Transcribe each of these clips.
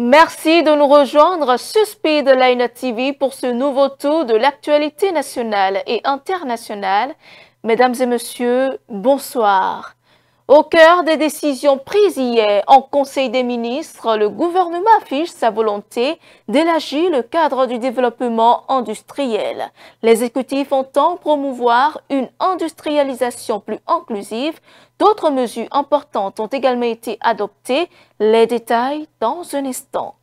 Merci de nous rejoindre sur Speedline TV pour ce nouveau tour de l'actualité nationale et internationale. Mesdames et messieurs, bonsoir. Au cœur des décisions prises hier en Conseil des ministres, le gouvernement affiche sa volonté d'élargir le cadre du développement industriel. L'exécutif entend promouvoir une industrialisation plus inclusive. D'autres mesures importantes ont également été adoptées. Les détails dans un instant.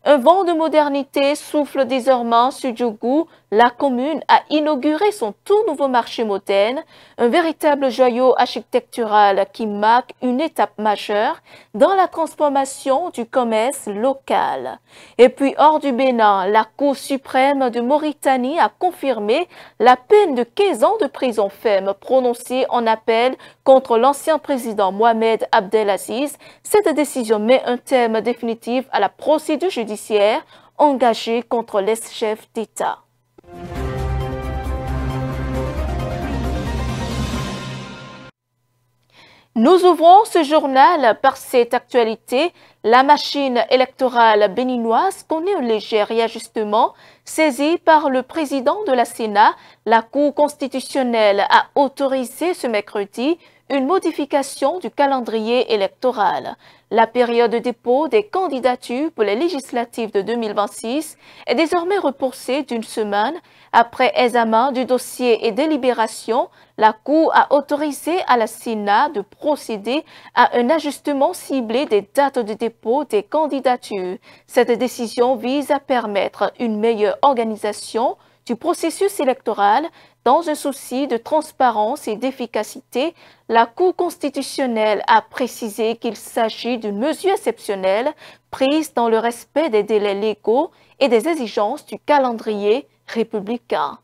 Un vent de modernité souffle désormais sur Djougou. La commune a inauguré son tout nouveau marché moderne, un véritable joyau architectural qui marque une étape majeure dans la transformation du commerce local. Et puis hors du Bénin, la Cour suprême de Mauritanie a confirmé la peine de 15 ans de prison ferme prononcée en appel contre l'ancien président Mohamed Abdelaziz. Cette décision met un terme définitif à la procédure judiciaire engagée contre l'ex-chef d'État. Nous ouvrons ce journal par cette actualité. La machine électorale béninoise connaît un léger réajustement. Saisie par le président de la Sénat, la Cour constitutionnelle a autorisé ce mercredi une modification du calendrier électoral. La période de dépôt des candidatures pour les législatives de 2026 est désormais repoussée d'une semaine. Après examen du dossier et délibération, la Cour a autorisé à la Sénat de procéder à un ajustement ciblé des dates de dépôt des candidatures. Cette décision vise à permettre une meilleure organisation du processus électoral. Dans un souci de transparence et d'efficacité, la Cour constitutionnelle a précisé qu'il s'agit d'une mesure exceptionnelle prise dans le respect des délais légaux et des exigences du calendrier républicain.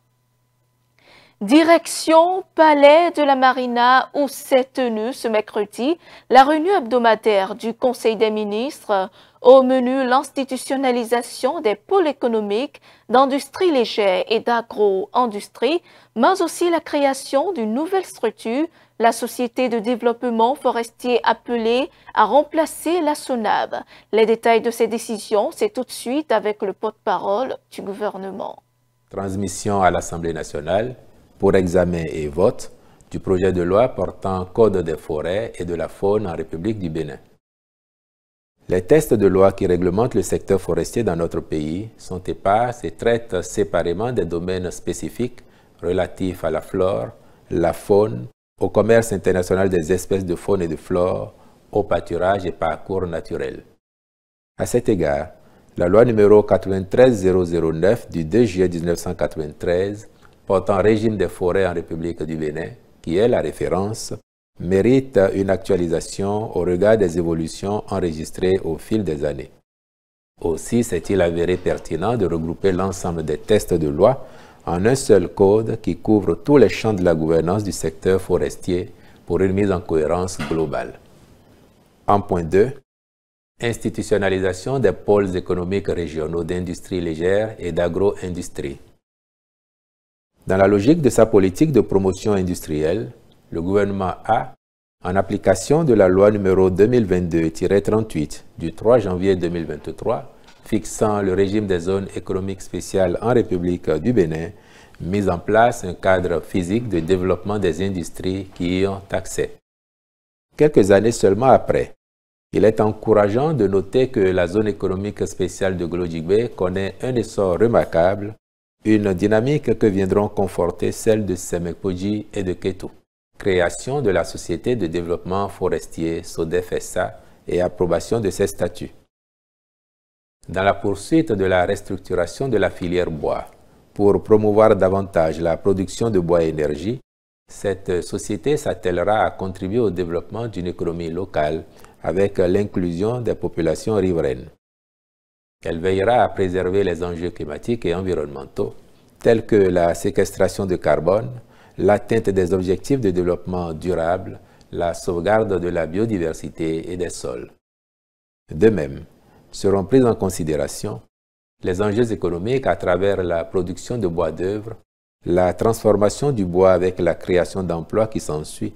Direction Palais de la Marina où s'est tenue ce mercredi la réunion hebdomadaire du Conseil des ministres. Au menu, l'institutionnalisation des pôles économiques, d'industrie légère et d'agro-industrie, mais aussi la création d'une nouvelle structure, la Société de développement forestier appelée à remplacer la SONAB. Les détails de ces décisions, c'est tout de suite avec le porte-parole du gouvernement. Transmission à l'Assemblée nationale pour examen et vote du projet de loi portant Code des forêts et de la faune en République du Bénin. Les textes de loi qui réglementent le secteur forestier dans notre pays sont épars et traitent séparément des domaines spécifiques relatifs à la flore, la faune, au commerce international des espèces de faune et de flore, au pâturage et parcours naturels. À cet égard, la loi numéro 93-009 du 2 juillet 1993 portant régime des forêts en République du Bénin, qui est la référence, mérite une actualisation au regard des évolutions enregistrées au fil des années. Aussi s'est-il avéré pertinent de regrouper l'ensemble des textes de loi en un seul code qui couvre tous les champs de la gouvernance du secteur forestier pour une mise en cohérence globale. En point 2, institutionnalisation des pôles économiques régionaux d'industrie légère et d'agro-industrie. Dans la logique de sa politique de promotion industrielle, le gouvernement a, en application de la loi numéro 2022-38 du 3 janvier 2023, fixant le régime des zones économiques spéciales en République du Bénin, mis en place un cadre physique de développement des industries qui y ont accès. Quelques années seulement après, il est encourageant de noter que la zone économique spéciale de Glodjigbe connaît un essor remarquable, une dynamique que viendront conforter celle de Semekpoji et de Kétou. Création de la Société de développement forestier SODEF-SA et approbation de ses statuts. Dans la poursuite de la restructuration de la filière bois, pour promouvoir davantage la production de bois et énergie, cette société s'attellera à contribuer au développement d'une économie locale avec l'inclusion des populations riveraines. Elle veillera à préserver les enjeux climatiques et environnementaux, tels que la séquestration de carbone, l'atteinte des objectifs de développement durable, la sauvegarde de la biodiversité et des sols. De même, seront prises en considération les enjeux économiques à travers la production de bois d'œuvre, la transformation du bois avec la création d'emplois qui s'ensuit,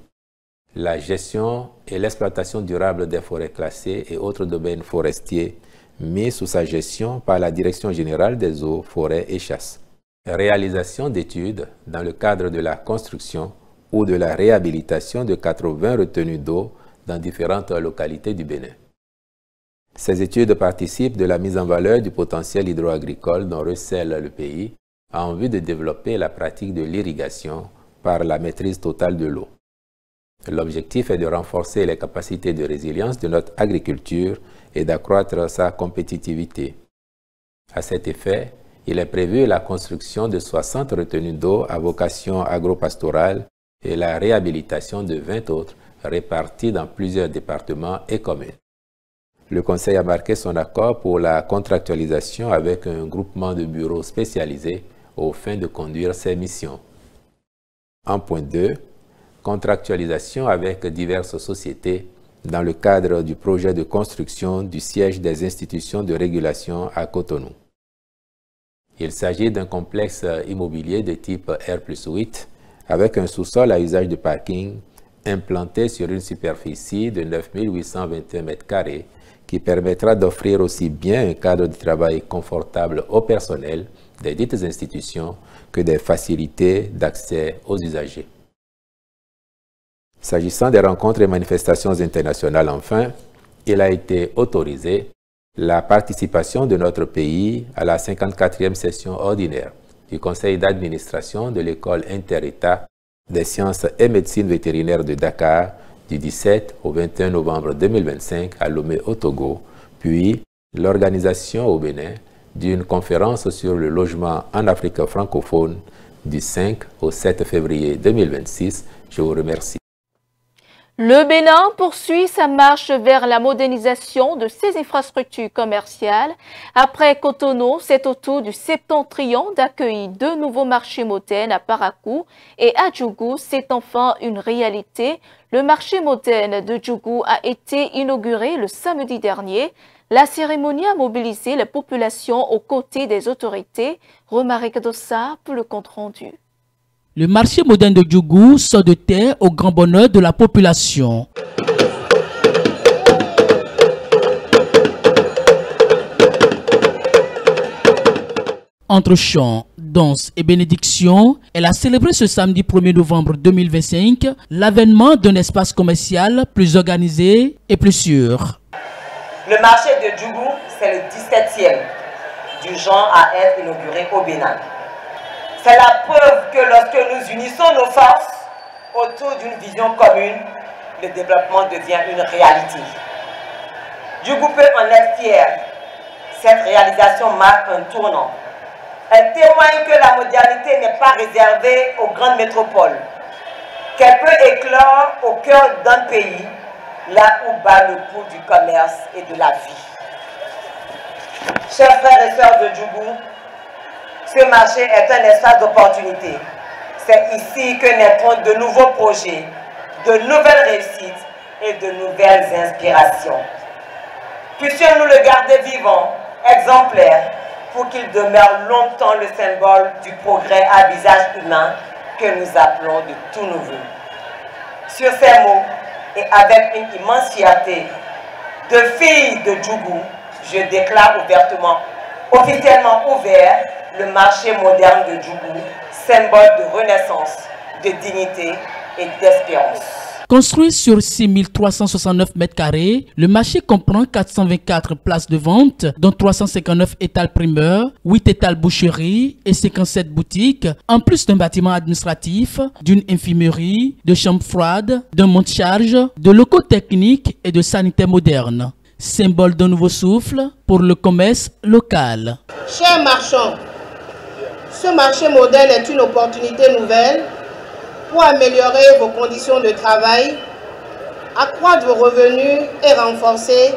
la gestion et l'exploitation durable des forêts classées et autres domaines forestiers mis sous sa gestion par la Direction générale des eaux, forêts et chasses. Réalisation d'études dans le cadre de la construction ou de la réhabilitation de 80 retenues d'eau dans différentes localités du Bénin. Ces études participent de la mise en valeur du potentiel hydro-agricole dont recèle le pays en vue de développer la pratique de l'irrigation par la maîtrise totale de l'eau. L'objectif est de renforcer les capacités de résilience de notre agriculture et d'accroître sa compétitivité. À cet effet, il est prévu la construction de 60 retenues d'eau à vocation agro-pastorale et la réhabilitation de 20 autres réparties dans plusieurs départements et communes. Le Conseil a marqué son accord pour la contractualisation avec un groupement de bureaux spécialisés aux fins de conduire ces missions. En point 2, contractualisation avec diverses sociétés dans le cadre du projet de construction du siège des institutions de régulation à Cotonou. Il s'agit d'un complexe immobilier de type R+8 avec un sous-sol à usage de parking implanté sur une superficie de 9 821 m² qui permettra d'offrir aussi bien un cadre de travail confortable au personnel des dites institutions que des facilités d'accès aux usagers. S'agissant des rencontres et manifestations internationales, enfin, il a été autorisé la participation de notre pays à la 54e session ordinaire du Conseil d'administration de l'École inter-État des sciences et médecine vétérinaire de Dakar du 17 au 21 novembre 2025 à Lomé au Togo, puis l'organisation au Bénin d'une conférence sur le logement en Afrique francophone du 5 au 7 février 2026. Je vous remercie. Le Bénin poursuit sa marche vers la modernisation de ses infrastructures commerciales. Après Cotonou, c'est au tour du Septentrion d'accueillir deux nouveaux marchés modernes à Parakou et à Djougou. C'est enfin une réalité. Le marché moderne de Djougou a été inauguré le samedi dernier. La cérémonie a mobilisé la population aux côtés des autorités. Romaric Dossa pour le compte-rendu. Le marché moderne de Djougou sort de terre au grand bonheur de la population. Entre chants, danse et bénédiction, elle a célébré ce samedi 1er novembre 2025 l'avènement d'un espace commercial plus organisé et plus sûr. Le marché de Djougou, c'est le 17e du genre à être inauguré au Bénin. C'est la preuve que lorsque nous unissons nos forces autour d'une vision commune, le développement devient une réalité. Djougou peut en être fier. Cette réalisation marque un tournant. Elle témoigne que la modernité n'est pas réservée aux grandes métropoles, qu'elle peut éclore au cœur d'un pays, là où bat le pouls du commerce et de la vie. Chers frères et sœurs de Djougou, ce marché est un espace d'opportunité. C'est ici que naîtront de nouveaux projets, de nouvelles réussites et de nouvelles inspirations. Puissions-nous le garder vivant, exemplaire, pour qu'il demeure longtemps le symbole du progrès à visage humain que nous appelons de tout nouveau. Sur ces mots, et avec une immense fierté de fille de Djougou, je déclare ouvertement, officiellement ouvert, le marché moderne de Djougou, symbole de renaissance, de dignité et d'espérance. Construit sur 6369 m², le marché comprend 424 places de vente, dont 359 étals primeurs, 8 étals boucherie et 57 boutiques, en plus d'un bâtiment administratif, d'une infirmerie, de chambres froides, d'un monte-charge, de locaux techniques et de sanitaires modernes. Symbole d'un nouveau souffle pour le commerce local. Chers marchands, ce marché moderne est une opportunité nouvelle pour améliorer vos conditions de travail, accroître vos revenus et renforcer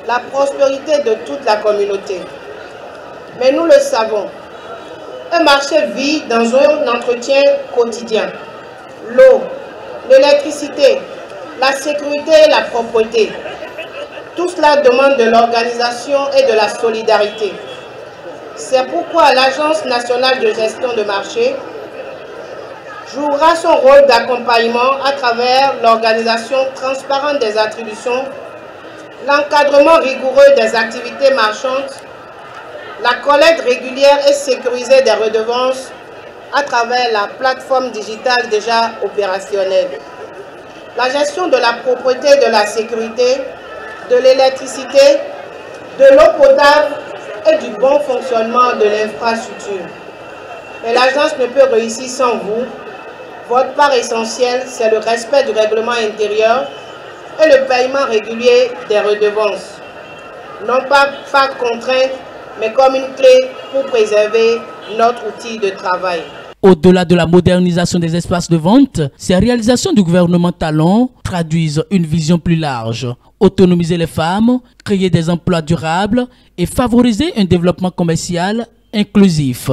la prospérité de toute la communauté. Mais nous le savons, un marché vit dans un entretien quotidien. L'eau, l'électricité, la sécurité et la propreté. Tout cela demande de l'organisation et de la solidarité. C'est pourquoi l'Agence nationale de gestion de marché, jouera son rôle d'accompagnement à travers l'organisation transparente des attributions, l'encadrement rigoureux des activités marchandes, la collecte régulière et sécurisée des redevances à travers la plateforme digitale déjà opérationnelle, la gestion de la propreté et de la sécurité, de l'électricité, de l'eau potable et du bon fonctionnement de l'infrastructure. Mais l'agence ne peut réussir sans vous. Votre part essentielle, c'est le respect du règlement intérieur et le paiement régulier des redevances. Non pas par contrainte, mais comme une clé pour préserver notre outil de travail. Au-delà de la modernisation des espaces de vente, ces réalisations du gouvernement Talon traduisent une vision plus large. Autonomiser les femmes, créer des emplois durables et favoriser un développement commercial inclusif.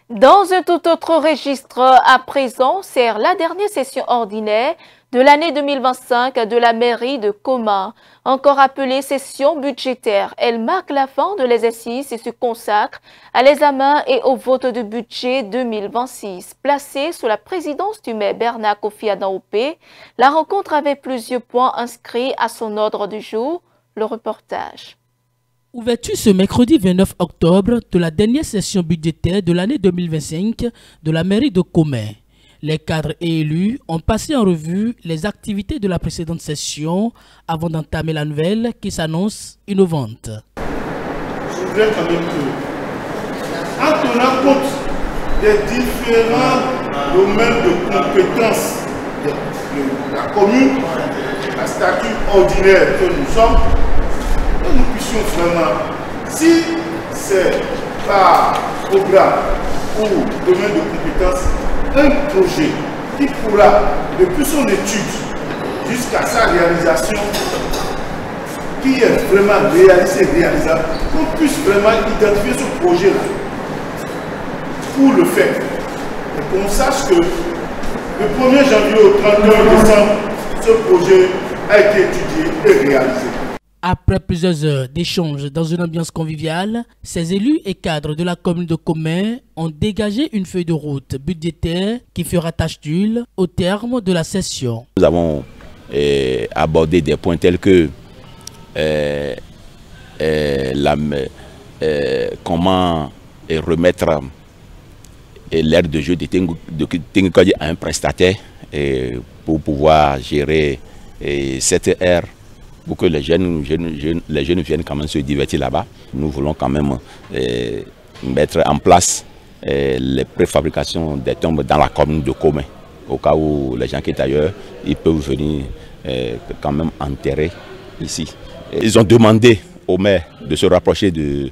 Dans un tout autre registre, à présent, c'est la dernière session ordinaire de l'année 2025 de la mairie de Koma, encore appelée session budgétaire. Elle marque la fin de l'exercice et se consacre à l'examen et au vote de budget 2026. Placée sous la présidence du maire Bernard Kofi Adaopé, la rencontre avait plusieurs points inscrits à son ordre du jour. Le reportage. Ouverture ce mercredi 29 octobre de la dernière session budgétaire de l'année 2025 de la mairie de Koma. Les cadres et élus ont passé en revue les activités de la précédente session avant d'entamer la nouvelle qui s'annonce innovante. Je voudrais quand même que, en tenant compte des différents domaines de compétences de la commune, la statut ordinaire que nous sommes, que nous puissions vraiment, si c'est par programme ou domaine de compétences, un projet qui pourra, depuis son étude jusqu'à sa réalisation, qui est vraiment réalisable, qu'on puisse vraiment identifier ce projet-là pour le faire. Et qu'on sache que le 1er janvier au 31 décembre, ce projet a été étudié et réalisé. Après plusieurs heures d'échanges dans une ambiance conviviale, ces élus et cadres de la commune de Koma ont dégagé une feuille de route budgétaire qui fera tache d'huile au terme de la session. Nous avons abordé des points tels que comment remettre l'aire de jeu de Tinguikodi à un prestataire pour pouvoir gérer cette aire, pour que les jeunes viennent quand même se divertir là-bas. Nous voulons quand même mettre en place les préfabrications des tombes dans la commune de Koma. Au cas où les gens qui sont ailleurs, ils peuvent venir quand même enterrer ici. Ils ont demandé au maire de se rapprocher de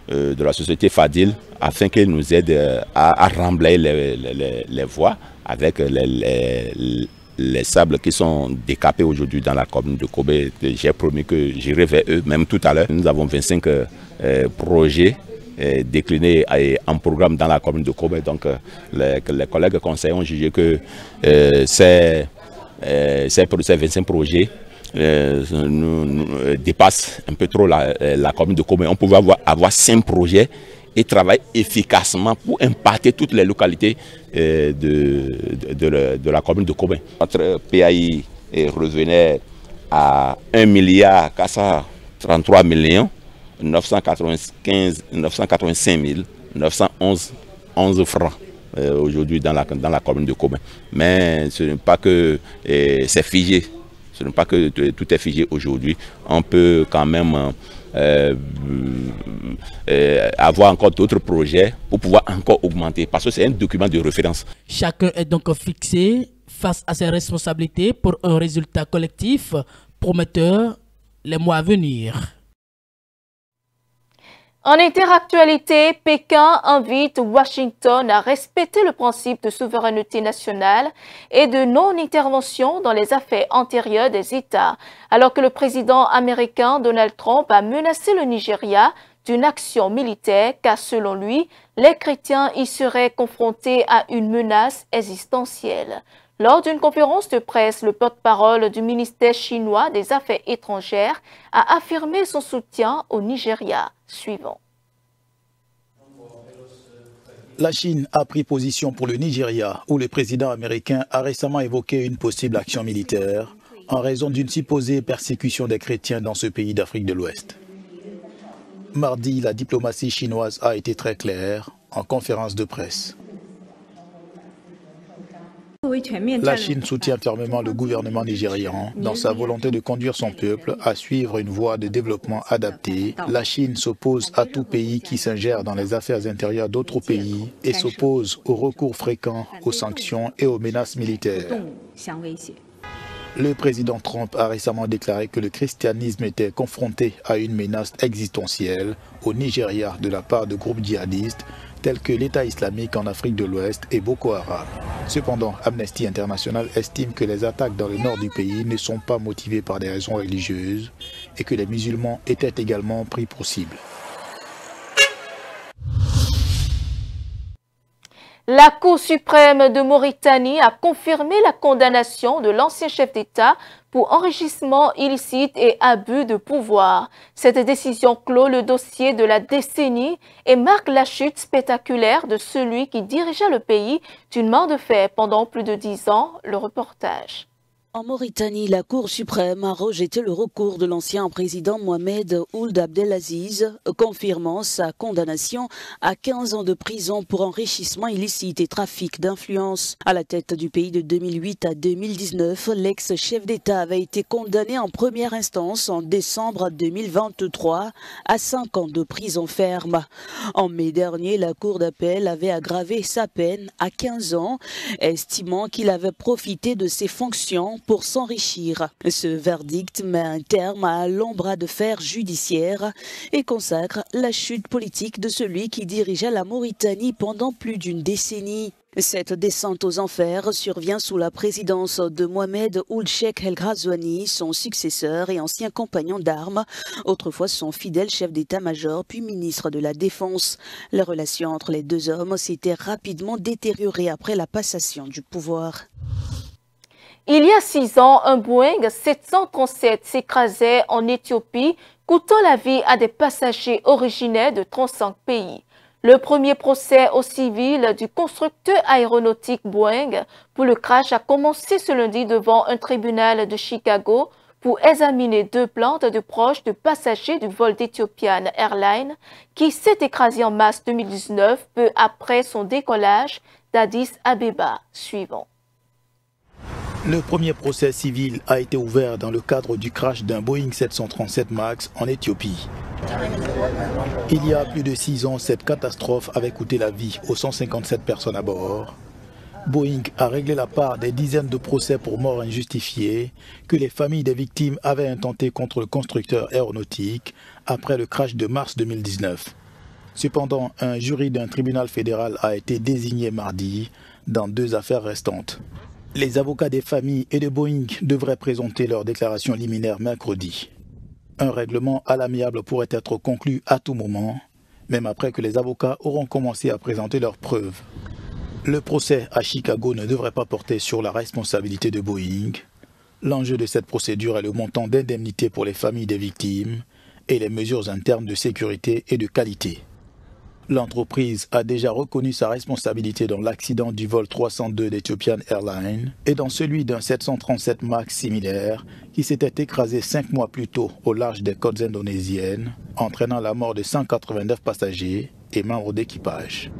la société Fadil afin qu'il nous aide à remblayer les voies avec les sables qui sont décapés aujourd'hui dans la commune de Koma. J'ai promis que j'irai vers eux, même tout à l'heure. Nous avons 25 projets déclinés en programme dans la commune de Koma. Donc les collègues conseillers ont jugé que ces 25 projets dépassent un peu trop la commune de Koma. On pouvait avoir 5 projets et travailler efficacement pour impacter toutes les localités de la commune de Koma. Notre PAI revenait à 1,433 985 911 francs aujourd'hui dans la commune de Koma. Mais ce n'est pas que c'est figé. Ce n'est pas que tout est figé aujourd'hui. On peut quand même avoir encore d'autres projets pour pouvoir encore augmenter, parce que c'est un document de référence. Chacun est donc fixé face à ses responsabilités pour un résultat collectif prometteur les mois à venir. En interactualité, Pékin invite Washington à respecter le principe de souveraineté nationale et de non-intervention dans les affaires intérieures des États, alors que le président américain Donald Trump a menacé le Nigeria d'une action militaire car selon lui, les chrétiens y seraient confrontés à une menace existentielle. Lors d'une conférence de presse, le porte-parole du ministère chinois des Affaires étrangères a affirmé son soutien au Nigeria. Suivant. La Chine a pris position pour le Nigeria, où le président américain a récemment évoqué une possible action militaire en raison d'une supposée persécution des chrétiens dans ce pays d'Afrique de l'Ouest. Mardi, la diplomatie chinoise a été très claire en conférence de presse. La Chine soutient fermement le gouvernement nigérian dans sa volonté de conduire son peuple à suivre une voie de développement adaptée. La Chine s'oppose à tout pays qui s'ingère dans les affaires intérieures d'autres pays et s'oppose au recours fréquent aux sanctions et aux menaces militaires. Le président Trump a récemment déclaré que le christianisme était confronté à une menace existentielle au Nigeria de la part de groupes djihadistes tels que l'État islamique en Afrique de l'Ouest et Boko Haram. Cependant, Amnesty International estime que les attaques dans le nord du pays ne sont pas motivées par des raisons religieuses et que les musulmans étaient également pris pour cible. La Cour suprême de Mauritanie a confirmé la condamnation de l'ancien chef d'État pour enrichissement illicite et abus de pouvoir. Cette décision clôt le dossier de la décennie et marque la chute spectaculaire de celui qui dirigea le pays d'une main de fer pendant plus de 10 ans. Le reportage. En Mauritanie, la Cour suprême a rejeté le recours de l'ancien président Mohamed Ould Abdelaziz, confirmant sa condamnation à 15 ans de prison pour enrichissement illicite et trafic d'influence. À la tête du pays de 2008 à 2019, l'ex-chef d'État avait été condamné en première instance en décembre 2023 à 5 ans de prison ferme. En mai dernier, la Cour d'appel avait aggravé sa peine à 15 ans, estimant qu'il avait profité de ses fonctions pour s'enrichir. Ce verdict met un terme à un long bras de fer judiciaire et consacre la chute politique de celui qui dirigeait la Mauritanie pendant plus d'une décennie. Cette descente aux enfers survient sous la présidence de Mohamed Ould Cheikh El Ghazouani, son successeur et ancien compagnon d'armes, autrefois son fidèle chef d'état-major puis ministre de la Défense. Les relations entre les deux hommes s'étaient rapidement détériorées après la passation du pouvoir. Il y a 6 ans, un Boeing 737 s'écrasait en Éthiopie, coûtant la vie à des passagers originaires de 35 pays. Le premier procès au civil du constructeur aéronautique Boeing pour le crash a commencé ce lundi devant un tribunal de Chicago pour examiner 2 plaintes de proches de passagers du vol d'Ethiopian Airlines qui s'est écrasé en mars 2019, peu après son décollage d'Addis Abeba. Suivant. Le premier procès civil a été ouvert dans le cadre du crash d'un Boeing 737 MAX en Éthiopie. Il y a plus de 6 ans, cette catastrophe avait coûté la vie aux 157 personnes à bord. Boeing a réglé la part des dizaines de procès pour mort injustifiée que les familles des victimes avaient intenté contre le constructeur aéronautique après le crash de mars 2019. Cependant, un jury d'un tribunal fédéral a été désigné mardi dans 2 affaires restantes. Les avocats des familles et de Boeing devraient présenter leur déclaration liminaire mercredi. Un règlement à l'amiable pourrait être conclu à tout moment, même après que les avocats auront commencé à présenter leurs preuves. Le procès à Chicago ne devrait pas porter sur la responsabilité de Boeing. L'enjeu de cette procédure est le montant d'indemnité pour les familles des victimes et les mesures internes de sécurité et de qualité. L'entreprise a déjà reconnu sa responsabilité dans l'accident du vol 302 d'Ethiopian Airlines et dans celui d'un 737 MAX similaire qui s'était écrasé 5 mois plus tôt au large des côtes indonésiennes, entraînant la mort de 189 passagers et membres d'équipage.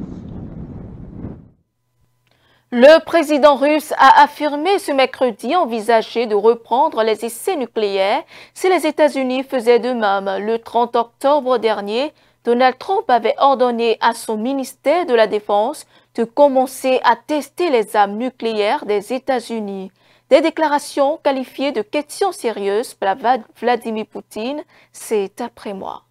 Le président russe a affirmé ce mercredi envisager de reprendre les essais nucléaires si les États-Unis faisaient de même. Le 30 octobre dernier, Donald Trump avait ordonné à son ministère de la Défense de commencer à tester les armes nucléaires des États-Unis. Des déclarations qualifiées de questions sérieuses par Vladimir Poutine, c'est après moi.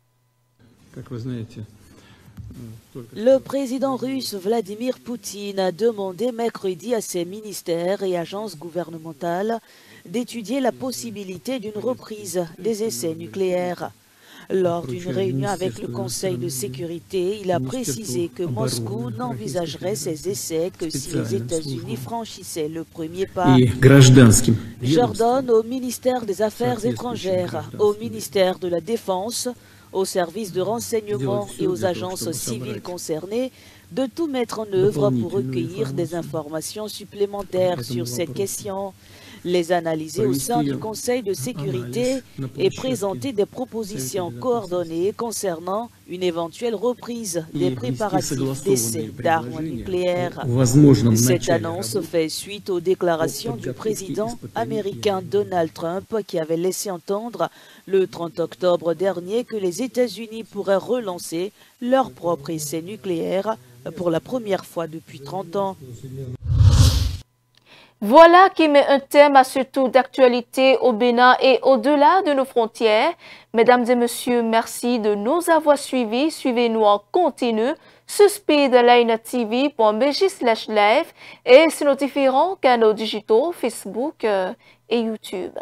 Le président russe Vladimir Poutine a demandé mercredi à ses ministères et agences gouvernementales d'étudier la possibilité d'une reprise des essais nucléaires. Lors d'une réunion avec le Conseil de sécurité, il a précisé que Moscou n'envisagerait ces essais que si les États-Unis franchissaient le premier pas. J'ordonne au ministère des Affaires étrangères, au ministère de la Défense, aux services de renseignement et aux agences civiles concernées de tout mettre en œuvre pour recueillir des informations supplémentaires sur cette question, les analyser au sein du Conseil de sécurité et présenter des propositions coordonnées concernant une éventuelle reprise des préparatifs d'essais d'armes nucléaires. Cette annonce fait suite aux déclarations du président américain Donald Trump qui avait laissé entendre le 30 octobre dernier que les États-Unis pourraient relancer leur propre essai nucléaire pour la première fois depuis 30 ans. Voilà qui met un thème à ce tour d'actualité au Bénin et au-delà de nos frontières. Mesdames et messieurs, merci de nous avoir suivis. Suivez-nous en continu sur speedline.tv.bj/live et sur nos différents canaux digitaux Facebook et YouTube.